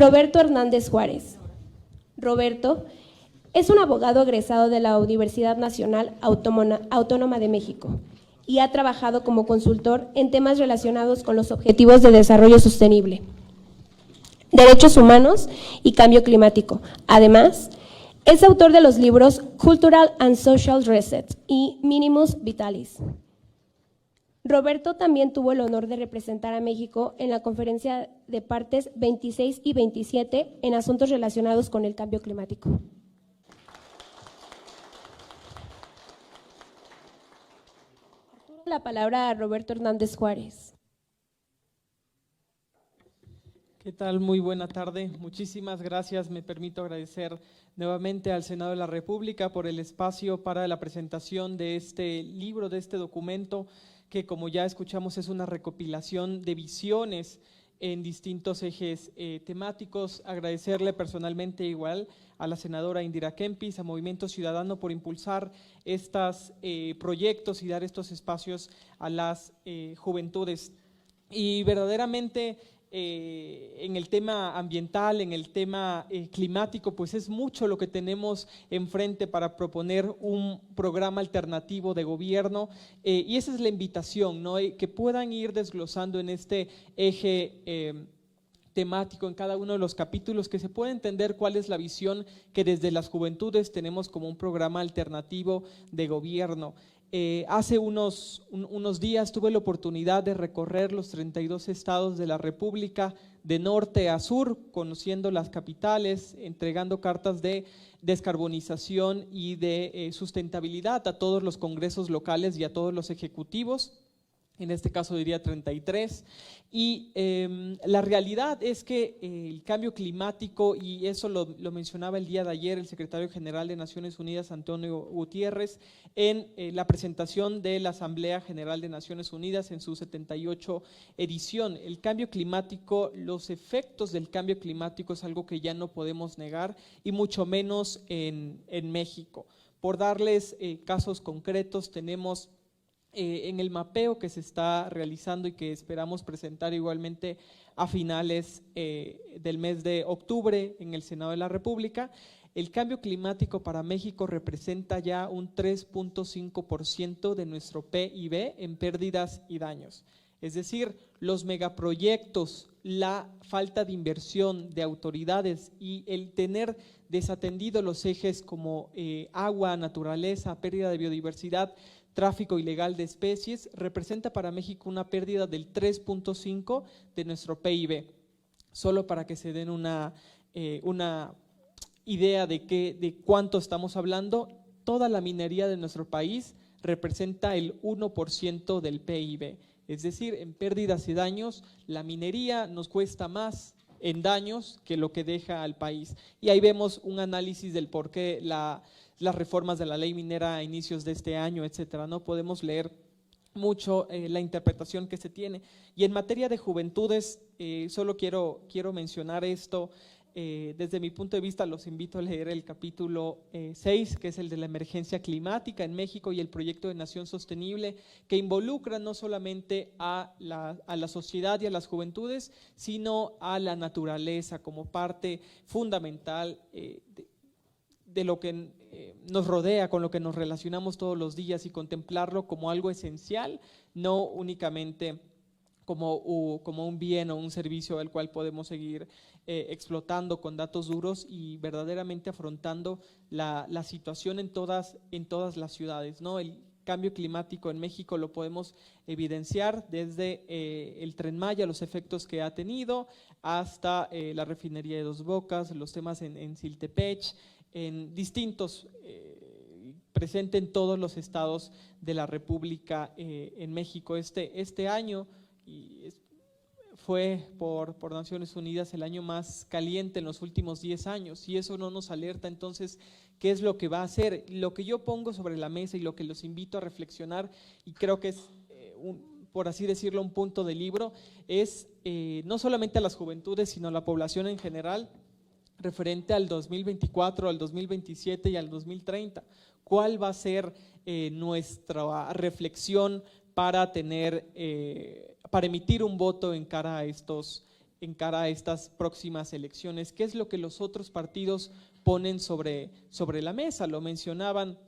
Roberto Hernández Juárez. Roberto es un abogado egresado de la Universidad Nacional Autónoma de México y ha trabajado como consultor en temas relacionados con los Objetivos de Desarrollo Sostenible, derechos humanos y cambio climático. Además, es autor de los libros Cultural and Social Reset y Minimus Vitalis. Roberto también tuvo el honor de representar a México en la Conferencia de Partes 26 y 27 en asuntos relacionados con el cambio climático. La palabra a Roberto Hernández Juárez. ¿Qué tal? Muy buena tarde. Muchísimas gracias. Me permito agradecer nuevamente al Senado de la República por el espacio para la presentación de este libro, de este documento, que como ya escuchamos es una recopilación de visiones en distintos ejes temáticos. Agradecerle personalmente igual a la senadora Indira Kempis, a Movimiento Ciudadano por impulsar estos proyectos y dar estos espacios a las juventudes. Y verdaderamente en el tema ambiental, en el tema climático, pues es mucho lo que tenemos enfrente para proponer un programa alternativo de gobierno, y esa es la invitación, ¿no? Que puedan ir desglosando en este eje temático en cada uno de los capítulos, que se pueda entender cuál es la visión que desde las juventudes tenemos como un programa alternativo de gobierno. Hace unos días tuve la oportunidad de recorrer los 32 estados de la República de norte a sur, conociendo las capitales, entregando cartas de descarbonización y de sustentabilidad a todos los congresos locales y a todos los ejecutivos. En este caso diría 33, y la realidad es que el cambio climático, y eso lo mencionaba el día de ayer el secretario general de Naciones Unidas, Antonio Gutiérrez, en la presentación de la Asamblea General de Naciones Unidas en su 78 edición. El cambio climático, los efectos del cambio climático es algo que ya no podemos negar, y mucho menos en México. Por darles casos concretos, tenemos en el mapeo que se está realizando y que esperamos presentar igualmente a finales del mes de octubre en el Senado de la República, el cambio climático para México representa ya un 3.5% de nuestro PIB en pérdidas y daños. Es decir, los megaproyectos, la falta de inversión de autoridades y el tener desatendido los ejes como agua, naturaleza, pérdida de biodiversidad, tráfico ilegal de especies, representa para México una pérdida del 3.5% de nuestro PIB. Solo para que se den una idea de cuánto estamos hablando, toda la minería de nuestro país representa el 1% del PIB. Es decir, en pérdidas y daños, la minería nos cuesta más en daños que lo que deja al país. Y ahí vemos un análisis del por qué las reformas de la ley minera a inicios de este año, etcétera, ¿no? Podemos leer mucho la interpretación que se tiene. Y en materia de juventudes, solo quiero mencionar esto. Desde mi punto de vista, los invito a leer el capítulo 6, que es el de la emergencia climática en México y el proyecto de Nación Sostenible, que involucra no solamente a la sociedad y a las juventudes, sino a la naturaleza como parte fundamental de lo que nos rodea, con lo que nos relacionamos todos los días, y contemplarlo como algo esencial, no únicamente como un bien o un servicio al cual podemos seguir explotando con datos duros, y verdaderamente afrontando la situación en todas las ciudades, ¿no? El cambio climático en México lo podemos evidenciar desde el Tren Maya, los efectos que ha tenido, hasta la refinería de Dos Bocas, los temas en Siltepech, en distintos, presente en todos los estados de la República en México. Este año fue por Naciones Unidas el año más caliente en los últimos 10 años, y eso no nos alerta entonces qué es lo que va a hacer. Lo que yo pongo sobre la mesa y lo que los invito a reflexionar, y creo que es por así decirlo un punto del libro, es no solamente a las juventudes sino a la población en general, referente al 2024, al 2027 y al 2030. ¿Cuál va a ser nuestra reflexión para emitir un voto en cara a estos en cara a estas próximas elecciones. ¿Qué es lo que los otros partidos ponen sobre la mesa? Lo mencionaban,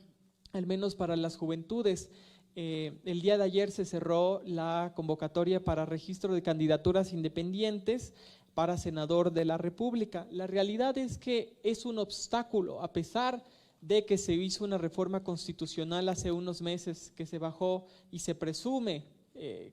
al menos para las juventudes. El día de ayer se cerró la convocatoria para registro de candidaturas independientes para senador de la República. La realidad es que es un obstáculo, a pesar de que se hizo una reforma constitucional hace unos meses, que se bajó y se presume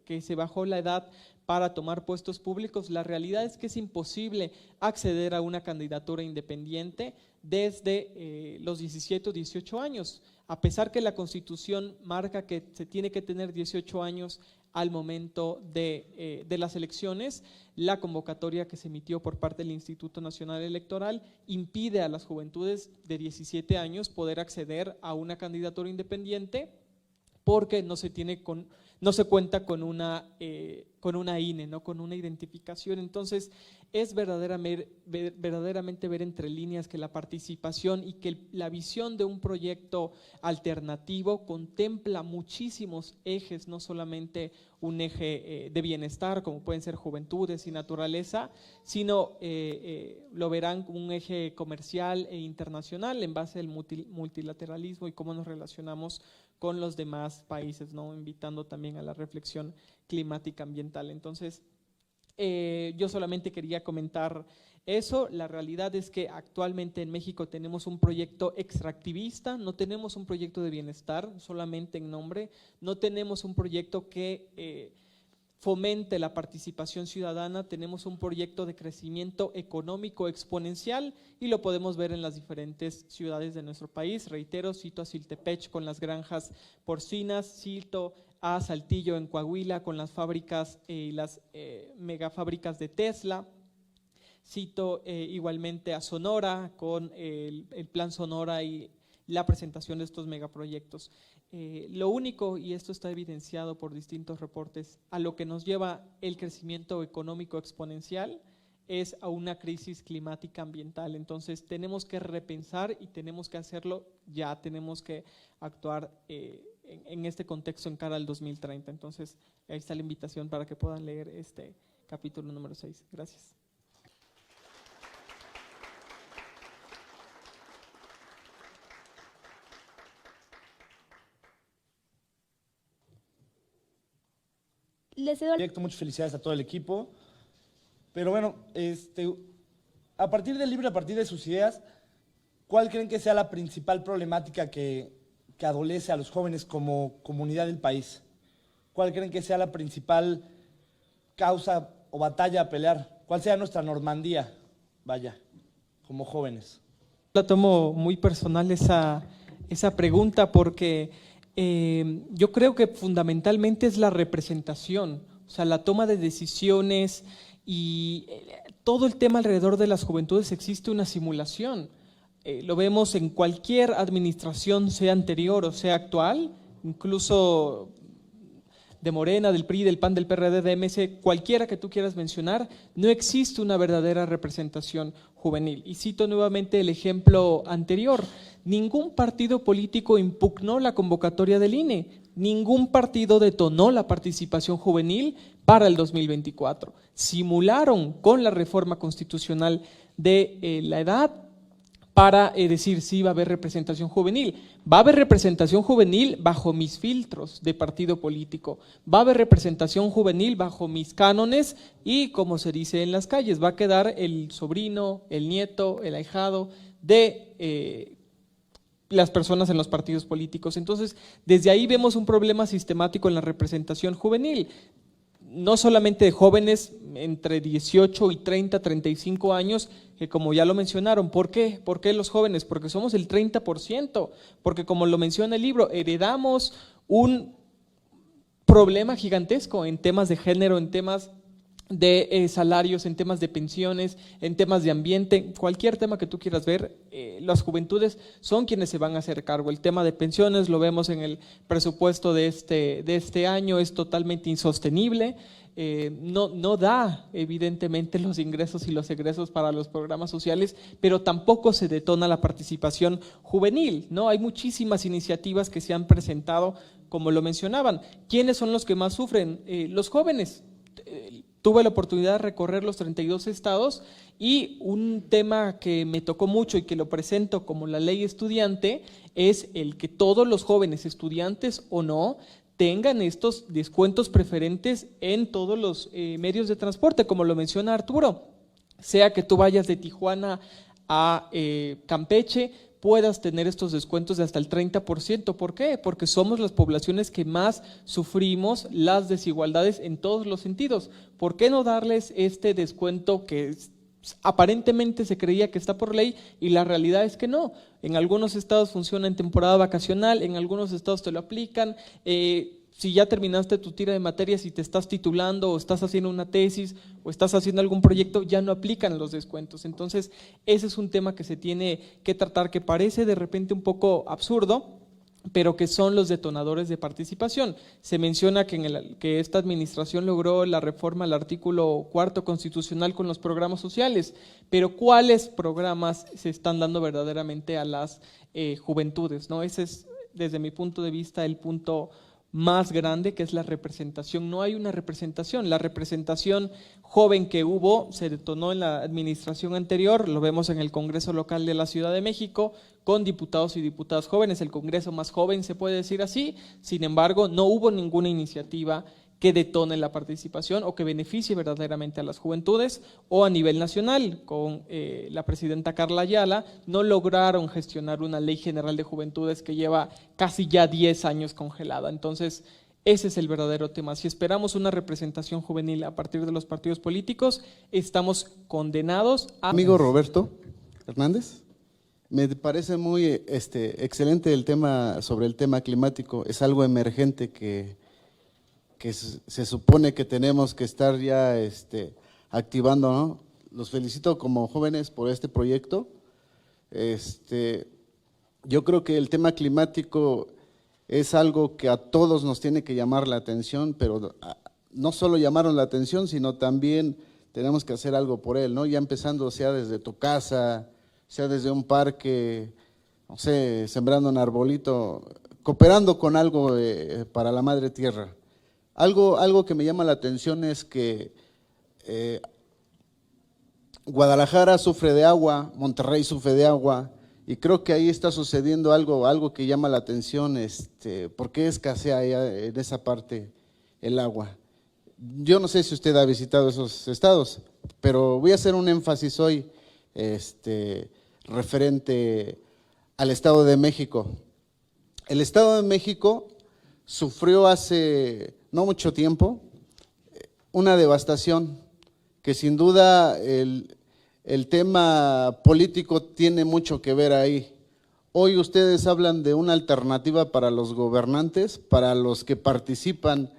que se bajó la edad para tomar puestos públicos. La realidad es que es imposible acceder a una candidatura independiente desde los 17 o 18 años, a pesar que la Constitución marca que se tiene que tener 18 años al momento de las elecciones. La convocatoria que se emitió por parte del Instituto Nacional Electoral impide a las juventudes de 17 años poder acceder a una candidatura independiente porque no se cuenta con una INE, ¿no? Con una identificación. Entonces es verdaderamente ver entre líneas que la participación y que la visión de un proyecto alternativo contempla muchísimos ejes, no solamente un eje de bienestar como pueden ser juventudes y naturaleza, sino lo verán como un eje comercial e internacional en base al multilateralismo y cómo nos relacionamos con los demás países, ¿no? Invitando también a la reflexión climática ambiental. Entonces, yo solamente quería comentar eso. La realidad es que actualmente en México tenemos un proyecto extractivista, no tenemos un proyecto de bienestar solamente en nombre, no tenemos un proyecto que fomente la participación ciudadana, tenemos un proyecto de crecimiento económico exponencial y lo podemos ver en las diferentes ciudades de nuestro país. Reitero, cito a Xiltepech con las granjas porcinas, cito a Saltillo en Coahuila con las fábricas y las megafábricas de Tesla, cito igualmente a Sonora con el Plan Sonora y la presentación de estos megaproyectos. Lo único, y esto está evidenciado por distintos reportes, a lo que nos lleva el crecimiento económico exponencial es a una crisis climática ambiental. Entonces tenemos que repensar y tenemos que hacerlo ya, tenemos que actuar en este contexto en cara al 2030. Entonces ahí está la invitación para que puedan leer este capítulo número 6. Gracias. Les cedo Proyecto, muchas felicidades a todo el equipo. Pero bueno, a partir del libro, a partir de sus ideas, ¿cuál creen que sea la principal problemática que adolece a los jóvenes como comunidad del país? ¿Cuál creen que sea la principal causa o batalla a pelear? ¿Cuál sea nuestra Normandía, vaya, como jóvenes? La tomo muy personal esa pregunta porque yo creo que fundamentalmente es la representación, o sea, la toma de decisiones y todo el tema alrededor de las juventudes existe una simulación. Lo vemos en cualquier administración, sea anterior o sea actual, incluso de Morena, del PRI, del PAN, del PRD, de MC, cualquiera que tú quieras mencionar, no existe una verdadera representación juvenil. Y cito nuevamente el ejemplo anterior, ningún partido político impugnó la convocatoria del INE, ningún partido detonó la participación juvenil para el 2024. Simularon con la reforma constitucional de la edad para decir sí va a haber representación juvenil. Va a haber representación juvenil bajo mis filtros de partido político, va a haber representación juvenil bajo mis cánones y como se dice en las calles, va a quedar el sobrino, el nieto, el ahijado de las personas en los partidos políticos. Entonces, desde ahí vemos un problema sistemático en la representación juvenil. No solamente de jóvenes entre 18 y 30, 35 años, que como ya lo mencionaron, ¿por qué? ¿Por qué los jóvenes? Porque somos el 30%, porque como lo menciona el libro, heredamos un problema gigantesco en temas de género, en temas de salarios, en temas de pensiones, en temas de ambiente, cualquier tema que tú quieras ver, las juventudes son quienes se van a hacer cargo. El tema de pensiones lo vemos en el presupuesto de este año, es totalmente insostenible, no da evidentemente los ingresos y los egresos para los programas sociales, pero tampoco se detona la participación juvenil, ¿no? Hay muchísimas iniciativas que se han presentado, como lo mencionaban. ¿Quiénes son los que más sufren? Los jóvenes. tuve la oportunidad de recorrer los 32 estados y un tema que me tocó mucho y que lo presento como la ley estudiante es el que todos los jóvenes, estudiantes o no, tengan estos descuentos preferentes en todos los medios de transporte, como lo menciona Arturo, sea que tú vayas de Tijuana a Campeche, puedas tener estos descuentos de hasta el 30%. ¿Por qué? Porque somos las poblaciones que más sufrimos las desigualdades en todos los sentidos. ¿Por qué no darles este descuento que aparentemente se creía que está por ley y la realidad es que no? En algunos estados funciona en temporada vacacional, en algunos estados te lo aplican. Si ya terminaste tu tira de materias y te estás titulando o estás haciendo una tesis o estás haciendo algún proyecto, ya no aplican los descuentos. Entonces, ese es un tema que se tiene que tratar, que parece de repente un poco absurdo, pero que son los detonadores de participación. Se menciona que esta administración logró la reforma al artículo 4 constitucional con los programas sociales, pero ¿cuáles programas se están dando verdaderamente a las juventudes, ¿no? Ese es, desde mi punto de vista, el punto más grande, que es la representación. No hay una representación. La representación joven que hubo se detonó en la administración anterior, lo vemos en el Congreso local de la Ciudad de México, con diputados y diputadas jóvenes, el Congreso más joven, se puede decir así. Sin embargo, no hubo ninguna iniciativa que detone la participación o que beneficie verdaderamente a las juventudes, o a nivel nacional, con la presidenta Carla Ayala, no lograron gestionar una ley general de juventudes que lleva casi ya 10 años congelada. Entonces, ese es el verdadero tema. Si esperamos una representación juvenil a partir de los partidos políticos, estamos condenados a… Amigo Roberto Hernández, me parece muy excelente el tema sobre el tema climático. Es algo emergente que se supone que tenemos que estar ya activando, ¿no? Los felicito como jóvenes por este proyecto. Yo creo que el tema climático es algo que a todos nos tiene que llamar la atención, pero no solo llamaron la atención, sino también tenemos que hacer algo por él, ¿no? Ya empezando, sea desde tu casa, sea desde un parque, no sé, sembrando un arbolito, cooperando con algo para la madre tierra. Algo que me llama la atención es que Guadalajara sufre de agua, Monterrey sufre de agua, y creo que ahí está sucediendo algo que llama la atención, ¿por qué escasea allá en esa parte el agua? Yo no sé si usted ha visitado esos estados, pero voy a hacer un énfasis hoy referente al Estado de México. El Estado de México sufrió hace no mucho tiempo una devastación que sin duda el tema político tiene mucho que ver ahí. Hoy ustedes hablan de una alternativa para los gobernantes, para los que participan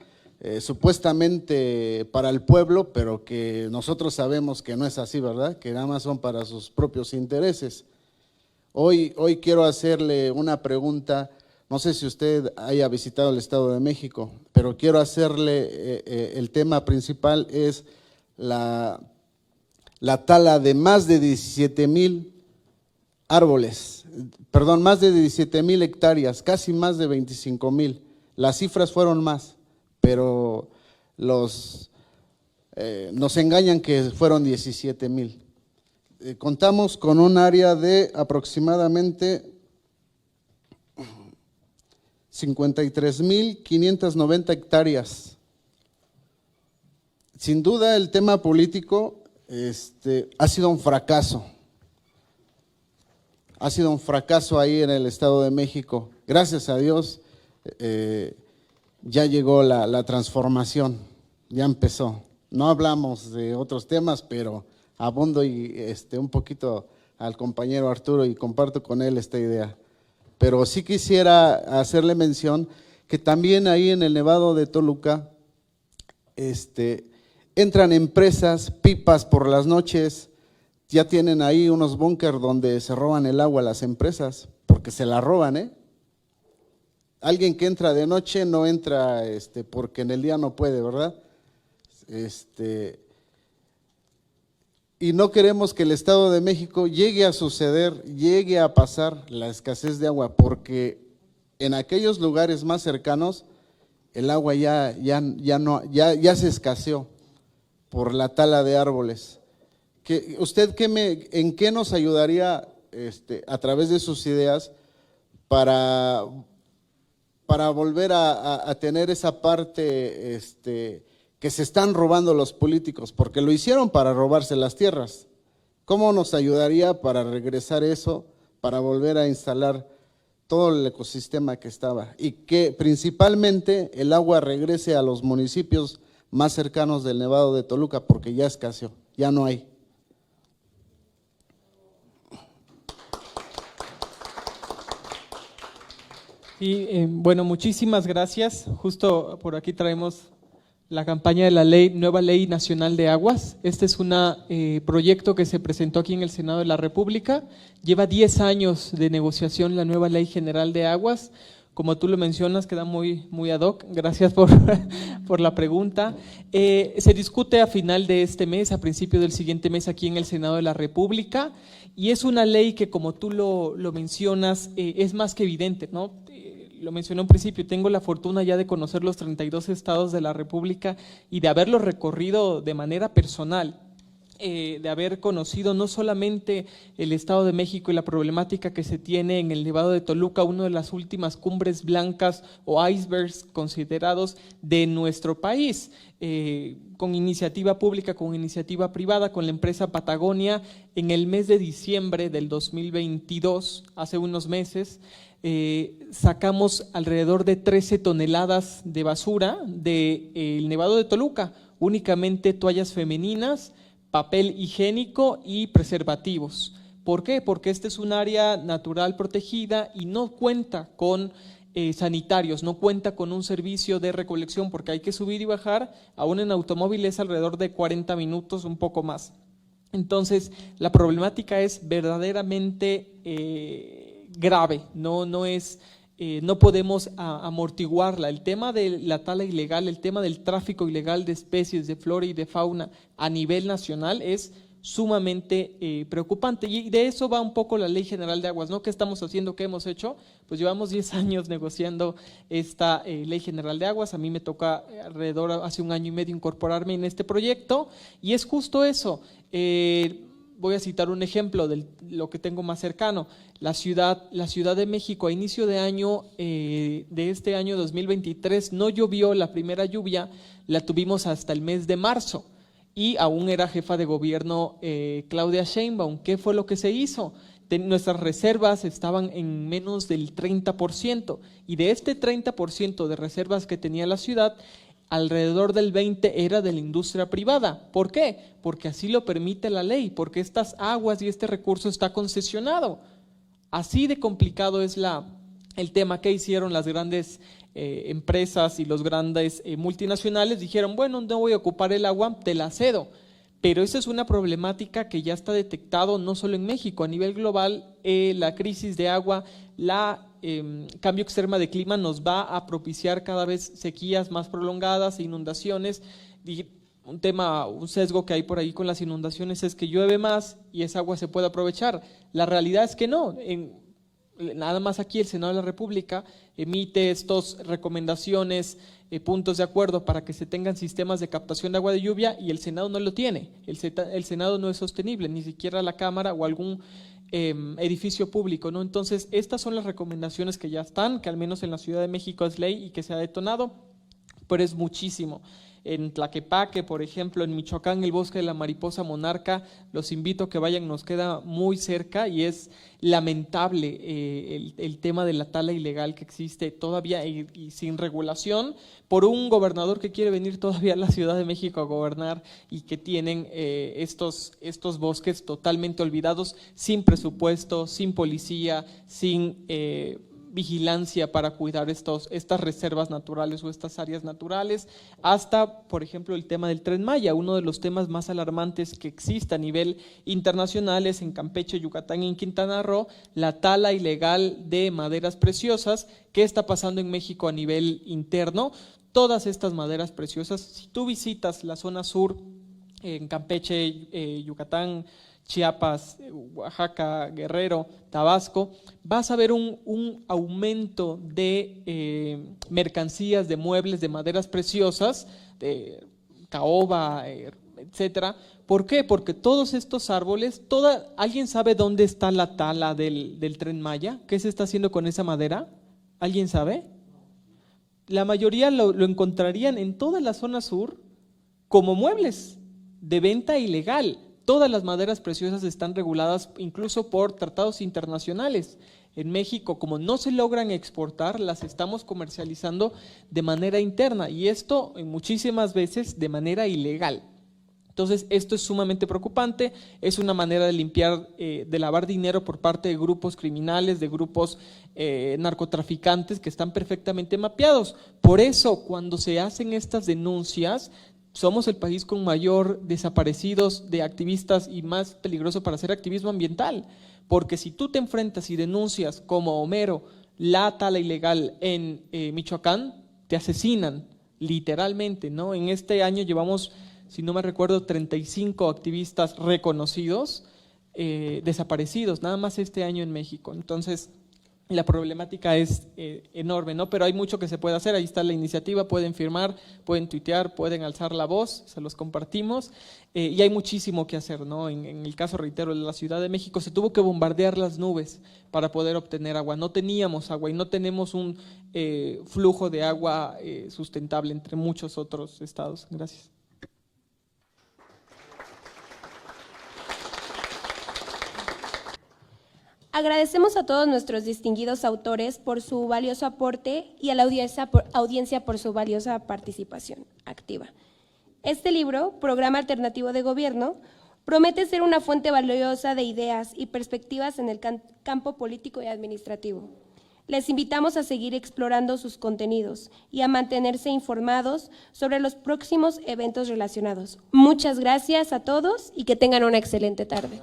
supuestamente para el pueblo, pero que nosotros sabemos que no es así, ¿verdad? Que nada más son para sus propios intereses. Hoy quiero hacerle una pregunta. No sé si usted haya visitado el Estado de México, pero quiero hacerle, el tema principal es la tala de más de 17,000 árboles, perdón, más de 17,000 hectáreas, casi más de 25,000. Las cifras fueron más, pero nos engañan que fueron 17,000. Contamos con un área de aproximadamente 53,590 hectáreas. Sin duda el tema político ha sido un fracaso. Ha sido un fracaso ahí en el Estado de México. Gracias a Dios ya llegó la transformación, ya empezó. No hablamos de otros temas, pero abundo y un poquito al compañero Arturo y comparto con él esta idea. Pero sí quisiera hacerle mención que también ahí en el Nevado de Toluca entran empresas, pipas por las noches, ya tienen ahí unos búnker donde se roban el agua a las empresas, porque se la roban, ¿eh? Alguien que entra de noche no entra porque en el día no puede, ¿verdad? Y no queremos que el Estado de México llegue a suceder, llegue a pasar la escasez de agua, porque en aquellos lugares más cercanos el agua ya se escaseó. por la tala de árboles. ¿En qué nos ayudaría a través de sus ideas para volver a tener esa parte que se están robando los políticos? Porque lo hicieron para robarse las tierras. ¿Cómo nos ayudaría para regresar eso, para volver a instalar todo el ecosistema que estaba? Y que principalmente el agua regrese a los municipios más cercanos del Nevado de Toluca, porque ya escaseó, ya no hay. Y bueno, muchísimas gracias. Justo por aquí traemos la campaña de la nueva Ley Nacional de Aguas. Este es un proyecto que se presentó aquí en el Senado de la República. Lleva 10 años de negociación la nueva Ley General de Aguas. Como tú lo mencionas, queda muy ad hoc. Gracias por la pregunta. Se discute a final de este mes, a principio del siguiente mes, aquí en el Senado de la República. Y es una ley que, como tú lo mencionas, es más que evidente, ¿no? Lo mencioné en principio, tengo la fortuna ya de conocer los 32 estados de la República y de haberlos recorrido de manera personal, de haber conocido no solamente el Estado de México y la problemática que se tiene en el Nevado de Toluca, una de las últimas cumbres blancas o icebergs considerados de nuestro país, con iniciativa pública, con iniciativa privada, con la empresa Patagonia, en el mes de diciembre del 2022, hace unos meses, sacamos alrededor de 13 toneladas de basura del Nevado de Toluca, únicamente toallas femeninas, papel higiénico y preservativos. ¿Por qué? Porque este es un área natural protegida y no cuenta con sanitarios, no cuenta con un servicio de recolección, porque hay que subir y bajar, aún en automóvil es alrededor de 40 minutos, un poco más. Entonces, la problemática es verdaderamente grave, no podemos amortiguarla. El tema de la tala ilegal, el tema del tráfico ilegal de especies de flora y de fauna a nivel nacional es sumamente preocupante, y de eso va un poco la Ley General de Aguas, ¿no? ¿Qué estamos haciendo? ¿Qué hemos hecho? Pues llevamos 10 años negociando esta Ley General de Aguas. A mí me toca alrededor, hace un año y medio, incorporarme en este proyecto, y es justo eso. Voy a citar un ejemplo de lo que tengo más cercano. La Ciudad de México, a inicio de año, de este año 2023, no llovió. La primera lluvia la tuvimos hasta el mes de marzo, y aún era jefa de gobierno Claudia Sheinbaum. ¿Qué fue lo que se hizo? Nuestras reservas estaban en menos del 30%, y de este 30% de reservas que tenía la ciudad, alrededor del 20% era de la industria privada. ¿Por qué? Porque así lo permite la ley, porque estas aguas y este recurso está concesionado. Así de complicado es el tema. Que hicieron las grandes empresas y los grandes multinacionales? Dijeron, bueno, no voy a ocupar el agua, te la cedo. Pero esa es una problemática que ya está detectado no solo en México, a nivel global. La crisis de agua, cambio extremo de clima nos va a propiciar cada vez sequías más prolongadas e inundaciones. Y un sesgo que hay por ahí con las inundaciones es que llueve más y esa agua se puede aprovechar. La realidad es que no. Nada más aquí el Senado de la República emite estas recomendaciones, puntos de acuerdo para que se tengan sistemas de captación de agua de lluvia, y el Senado no lo tiene. El Senado no es sostenible, ni siquiera la Cámara o algún edificio público, ¿no? Entonces, estas son las recomendaciones que ya están, que al menos en la Ciudad de México es ley y que se ha detonado, pero es muchísimo. En Tlaquepaque, por ejemplo, en Michoacán, el bosque de la mariposa monarca, los invito a que vayan, nos queda muy cerca, y es lamentable el tema de la tala ilegal que existe todavía y sin regulación, por un gobernador que quiere venir todavía a la Ciudad de México a gobernar, y que tienen estos bosques totalmente olvidados, sin presupuesto, sin policía, sin vigilancia para cuidar estas reservas naturales o estas áreas naturales, hasta, por ejemplo, el tema del Tren Maya. Uno de los temas más alarmantes que existe a nivel internacional es en Campeche, Yucatán y en Quintana Roo, la tala ilegal de maderas preciosas. ¿Qué está pasando en México a nivel interno? Todas estas maderas preciosas, si tú visitas la zona sur, en Campeche, Yucatán, Chiapas, Oaxaca, Guerrero, Tabasco, vas a ver un aumento de mercancías, de muebles, de maderas preciosas, de caoba, etcétera. ¿Por qué? Porque todos estos árboles, ¿alguien sabe dónde está la tala del Tren Maya? ¿Qué se está haciendo con esa madera? ¿Alguien sabe? La mayoría lo encontrarían en toda la zona sur como muebles de venta ilegal. Todas las maderas preciosas están reguladas incluso por tratados internacionales. En México, como no se logran exportar, las estamos comercializando de manera interna y esto muchísimas veces de manera ilegal. Entonces, esto es sumamente preocupante, es una manera de limpiar, de lavar dinero por parte de grupos criminales, de grupos narcotraficantes que están perfectamente mapeados. Por eso, cuando se hacen estas denuncias, somos el país con mayor desaparecidos de activistas y más peligroso para hacer activismo ambiental, porque si tú te enfrentas y denuncias como Homero la tala ilegal en Michoacán, te asesinan literalmente, ¿no? En este año llevamos, si no me recuerdo, 35 activistas reconocidos desaparecidos, nada más este año en México. Entonces, la problemática es enorme, ¿no? Pero hay mucho que se puede hacer. Ahí está la iniciativa, pueden firmar, pueden tuitear, pueden alzar la voz, se los compartimos y hay muchísimo que hacer, ¿no? En el caso, reitero, de la Ciudad de México se tuvo que bombardear las nubes para poder obtener agua. No teníamos agua y no tenemos un flujo de agua sustentable entre muchos otros estados. Gracias. Agradecemos a todos nuestros distinguidos autores por su valioso aporte y a la audiencia por su valiosa participación activa. Este libro, Programa Alternativo de Gobierno, promete ser una fuente valiosa de ideas y perspectivas en el campo político y administrativo. Les invitamos a seguir explorando sus contenidos y a mantenerse informados sobre los próximos eventos relacionados. Muchas gracias a todos y que tengan una excelente tarde.